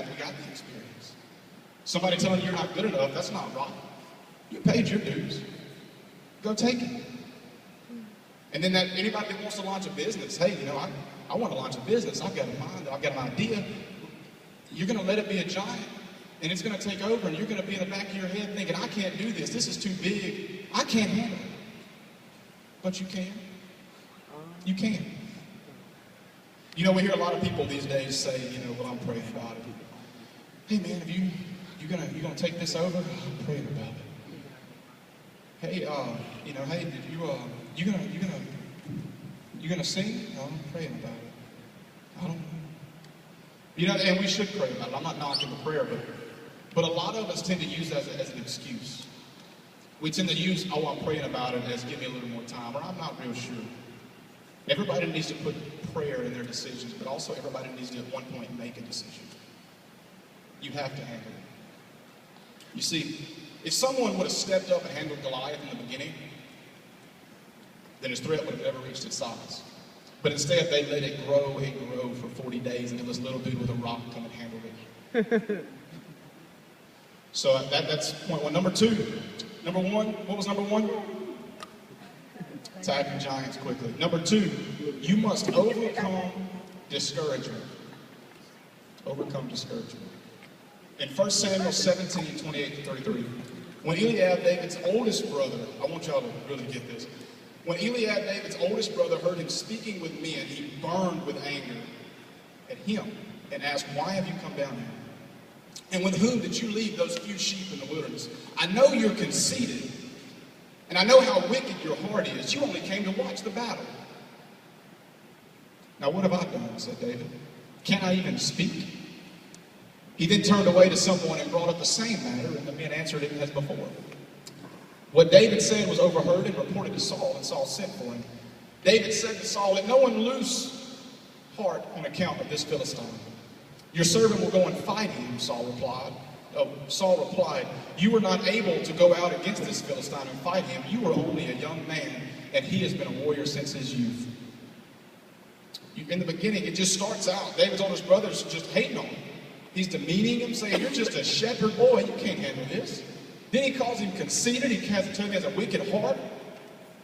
we got the experience. Somebody telling you you're not good enough, that's not right. You paid your dues. Go take it. And then anybody that wants to launch a business, hey, I want to launch a business. I've got a mind, I've got an idea. You're going to let it be a giant, and it's going to take over, and you're going to be in the back of your head thinking, I can't do this. This is too big. I can't handle it. But you can. You can. We hear a lot of people these days say, well, I'm praying about it. Hey, man, you gonna take this over? I'm praying about it. Hey, hey, you gonna sing? No, I'm praying about it. I don't know. And we should pray about it. I'm not knocking the prayer, but a lot of us tend to use that as an excuse. We tend to use, oh, I'm praying about it as give me a little more time, or I'm not real sure. Everybody needs to put prayer in their decisions, but also everybody needs to at one point make a decision. You have to handle it. You see, if someone would have stepped up and handled Goliath in the beginning, then his threat would have never reached its size. But instead, they let it grow and grow for 40 days until this little dude with a rock come and handled it. So that's point one. Number two. Number one, what was number one? Attacking giants quickly. Number two, you must overcome discouragement. Overcome discouragement. In 1 Samuel 17, 28 to 33, when Eliab, David's oldest brother, I want y'all to really get this. When Eliab, David's oldest brother, heard him speaking with men, he burned with anger at him and asked, why have you come down here? And with whom did you leave those few sheep in the wilderness? I know you're conceited, and I know how wicked your heart is. You only came to watch the battle. Now what have I done, said David. Can't I even speak? He then turned away to someone and brought up the same matter, and the men answered him as before. What David said was overheard and reported to Saul, and Saul sent for him. David said to Saul, let no one lose heart on account of this Philistine. Your servant will go and fight him, Saul replied. You were not able to go out against this Philistine and fight him. You were only a young man, and he has been a warrior since his youth. In the beginning, it just starts out. David's oldest brother's just hating on him. He's demeaning him, saying, you're just a shepherd boy. You can't handle this. Then he calls him conceited. He tells him he has a wicked heart.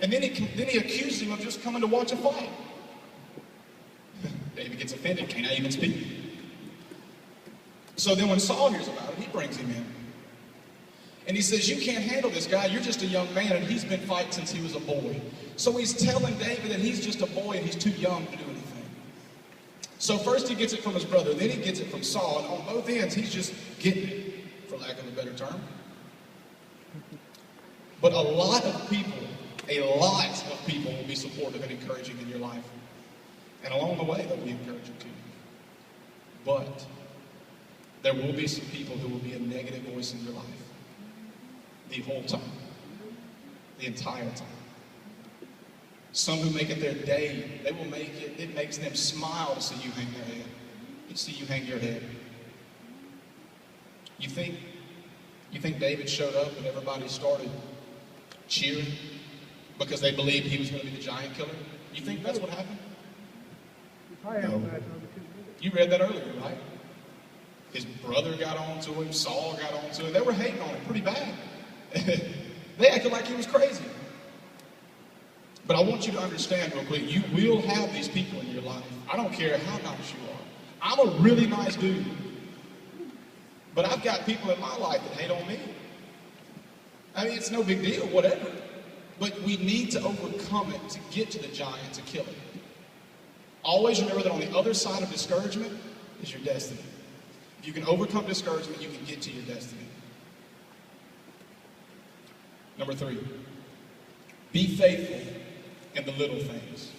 And then he accuses him of just coming to watch a fight. David gets offended. Can't I even speak? So then when Saul hears about it, he brings him in. And he says, you can't handle this guy. You're just a young man, and he's been fighting since he was a boy. So he's telling David that he's just a boy and he's too young to do anything. So first he gets it from his brother, then he gets it from Saul, and on both ends he's just getting it, for lack of a better term. But a lot of people will be supportive and encouraging in your life. And along the way, they'll be encouraging to you. But there will be some people who will be a negative voice in your life. The whole time. The entire time. Some who make it their day, they will make it, it makes them smile to see you hang their head. To see you hang your head. You think David showed up and everybody started cheering because they believed he was going to be the giant killer? You think that's what happened? No. You read that earlier, right? His brother got on to him, Saul got on to him. They were hating on him pretty bad. They acted like he was crazy. But I want you to understand real quick, you will have these people in your life. I don't care how nice you are. I'm a really nice dude. But I've got people in my life that hate on me. I mean, it's no big deal, whatever. But we need to overcome it to get to the giant, to kill it. Always remember that on the other side of discouragement is your destiny. If you can overcome discouragement, you can get to your destiny. Number 3, be faithful in the little things.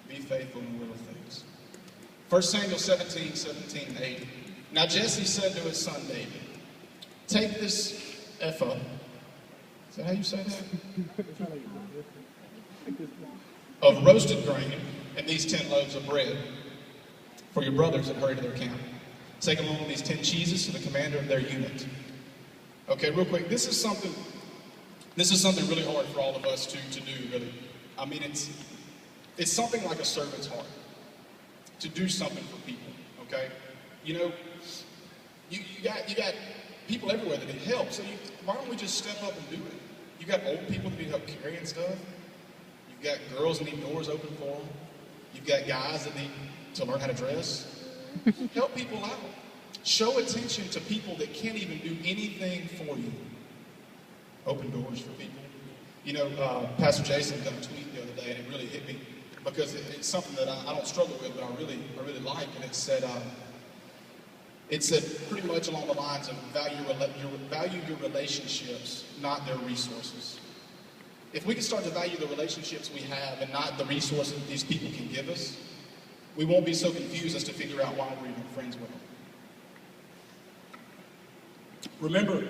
Be faithful in the little things. 1 Samuel 17, 8. Now Jesse said to his son David, take this ephah. Is that how you say that? Of roasted grain and these 10 loaves of bread for your brothers that hurry to their camp. Take along these 10 cheeses to the commander of their unit. Okay, real quick, this is something really hard for all of us to do, really. I mean, it's something like a servant's heart, to do something for people, okay? You know, you got people everywhere that need help, so why don't we just step up and do it? You got old people that need help carrying stuff. You've got girls that need doors open for them. You've got guys that need to learn how to dress. Help people out. Show attention to people that can't even do anything for you. Open doors for people. You know, Pastor Jason done a tweet the other day, and it really hit me because it's something that I don't struggle with, but I really like. And it said pretty much along the lines of value your relationships, not their resources. If we can start to value the relationships we have and not the resources that these people can give us, we won't be so confused as to figure out why we're even friends with them. Remember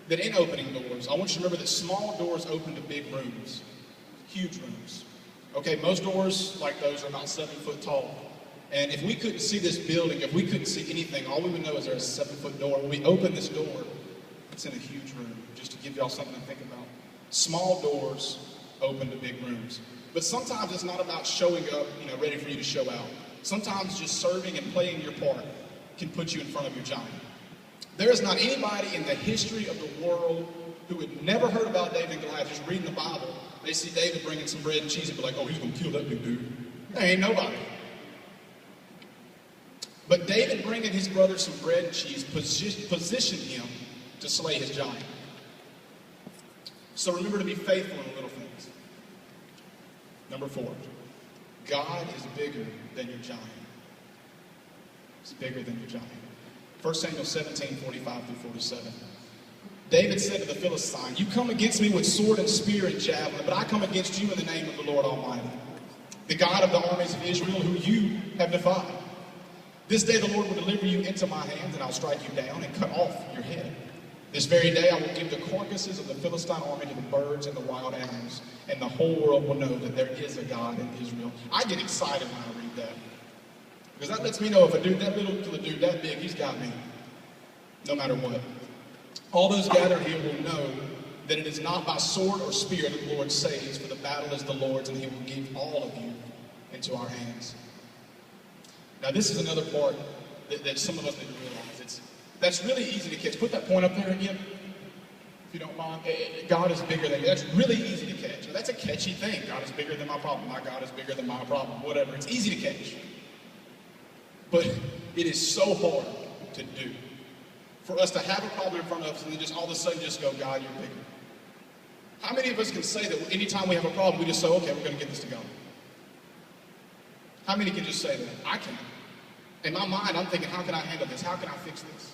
that in opening doors, I want you to remember that small doors open to big rooms, huge rooms. Okay, most doors like those are about 7 foot tall. And if we couldn't see this building, if we couldn't see anything, all we would know is there's a 7 foot door. When we open this door, it's in a huge room, just to give y'all something to think about. Small doors open to big rooms. But sometimes it's not about showing up, ready for you to show out. Sometimes just serving and playing your part can put you in front of your giant. There is not anybody in the history of the world who had never heard about David and Goliath, just reading the Bible. They see David bringing some bread and cheese and be like, oh, he's going to kill that big dude. There ain't nobody. But David bringing his brother some bread and cheese positioned him to slay his giant. So remember to be faithful in the little things. Number 4, God is bigger than your giant. He's bigger than your giant. 1 Samuel 17, 45 through 47. David said to the Philistine, you come against me with sword and spear and javelin, but I come against you in the name of the Lord Almighty, the God of the armies of Israel, who you have defied. This day the Lord will deliver you into my hands, and I'll strike you down and cut off your head. This very day I will give the carcasses of the Philistine army to the birds and the wild animals, and the whole world will know that there is a God in Israel. I get excited when I read that, because that lets me know if a dude that little to a dude that big, he's got me, no matter what. All those gathered here will know that it is not by sword or spear that the Lord saves, for the battle is the Lord's, and he will give all of you into our hands. Now this is another part that some of us need to realize. That's really easy to catch. Put that point up there again, if you don't mind. God is bigger than you. That's really easy to catch. Now, that's a catchy thing. God is bigger than my problem. My God is bigger than my problem. Whatever. It's easy to catch. But it is so hard to do. For us to have a problem in front of us and then just all of a sudden just go, God, you're bigger. How many of us can say that anytime we have a problem, we just say, okay, we're going to get this together? How many can just say that? I can. In my mind, I'm thinking, how can I handle this? How can I fix this?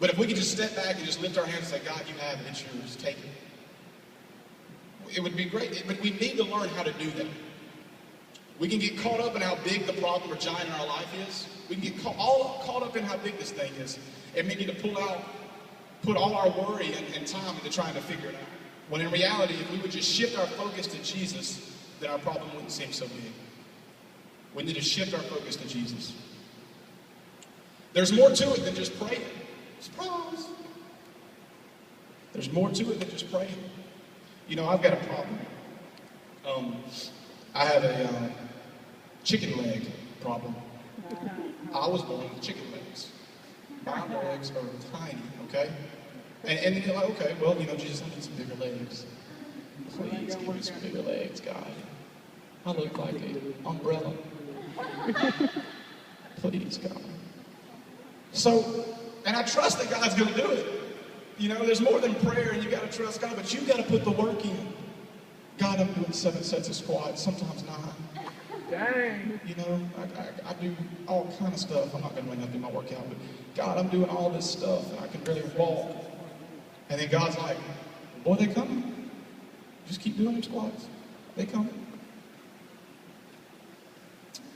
But if we could just step back and just lift our hands and say, God, you have it, it's yours, take it. It would be great, but we need to learn how to do that. We can get caught up in how big the problem or giant in our life is. We can get caught up in how big this thing is. And we need to put all our worry and time into trying to figure it out. When in reality, if we would just shift our focus to Jesus, then our problem wouldn't seem so big. We need to shift our focus to Jesus. There's more to it than just praying. Surprise! There's more to it than just praying. I've got a problem. I have a chicken leg problem. I was born with chicken legs. My legs are tiny, okay? And you're like, okay, well, Jesus, I need some bigger legs. Please give me some bigger legs, God. I look like an umbrella. Please, God. So, and I trust that God's going to do it. There's more than prayer, and you got to trust God, but you got to put the work in. God, I'm doing 7 sets of squats, sometimes 9. Dang. I do all kind of stuff. I'm not going to do my workout, but God, I'm doing all this stuff, and I can barely walk. And then God's like, boy, they coming. Just keep doing them squats. They coming.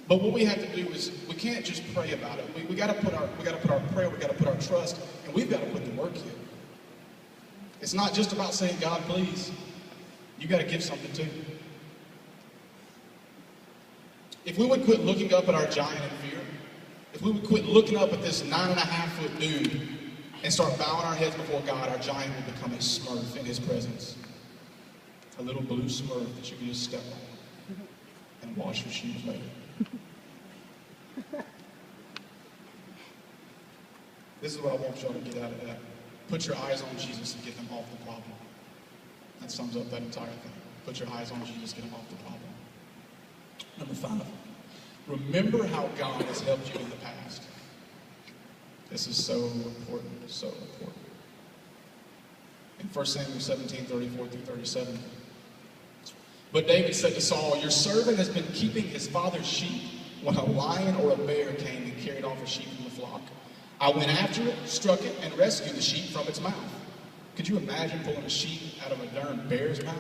But what we have to do is we can't just pray about it. We got to put our prayer, we got to put our trust, and we've got to put the work in. It's not just about saying, God, please. You got to give something too. If we would quit looking up at our giant in fear, if we would quit looking up at this 9.5-foot dude and start bowing our heads before God, our giant will become a smurf in his presence. A little blue smurf that you can just step on and wash your shoes later. This is what I want y'all to get out of that. Put your eyes on Jesus and get them off the problem. That sums up that entire thing. Put your eyes on Jesus, get them off the problem. Number 5, remember how God has helped you in the past. This is so important, so important. In 1 Samuel 17, 34 through 37, but David said to Saul, your servant has been keeping his father's sheep when a lion or a bear came and carried off a sheep from the flock. I went after it, struck it, and rescued the sheep from its mouth. Could you imagine pulling a sheep out of a darn bear's mouth?